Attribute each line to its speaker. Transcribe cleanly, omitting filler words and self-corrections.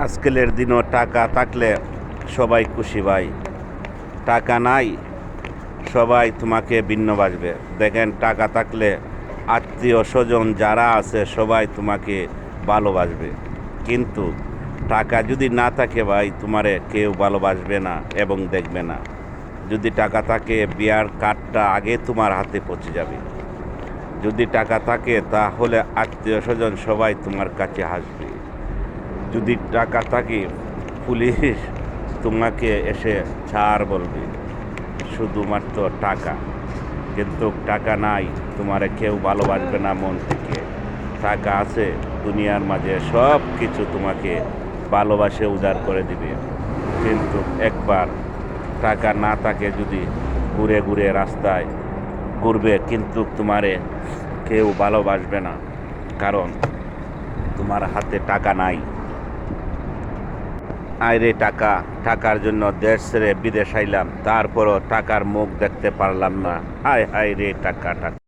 Speaker 1: আজকালের দিনও টাকা থাকলে সবাই খুশি ভাই। টাকা নাই, সবাই তোমাকে ভিন্নবাসবে। দেখেন, টাকা থাকলে আত্মীয় স্বজন যারা আছে সবাই তোমাকে ভালোবাসবে, কিন্তু টাকা যদি না থাকে ভাই, তোমারে কেউ ভালোবাসবে না এবং দেখবে না। যদি টাকা থাকে, বিয়ার কার্ডটা আগে তোমার হাতে পৌঁছে যাবে। যদি টাকা থাকে তাহলে আত্মীয় স্বজন সবাই তোমার কাছে হাসবে। যদি টাকা থাকে, পুলিশ তোমাকে এসে ছাড় বলবে, শুধুমাত্র টাকা। কিন্তু টাকা নাই, তোমারে কেউ ভালোবাসবে না মন থেকে। টাকা আছে, দুনিয়ার মাঝে সব কিছু তোমাকে ভালোবাসে উজাড় করে দিবে। কিন্তু একবার টাকা না থাকে, যদি ঘুরে ঘুরে রাস্তায় ঘুরবে, কিন্তু তোমারে কেউ ভালোবাসবে না, কারণ তোমার হাতে টাকা নাই। আইরে টাকা, টাকার জন্য দেশ ছেড়ে বিদেশ আইলাম, তারপরও টাকার মুখ দেখতে পারলাম না। হায় হায় রে টাকা, টাকা।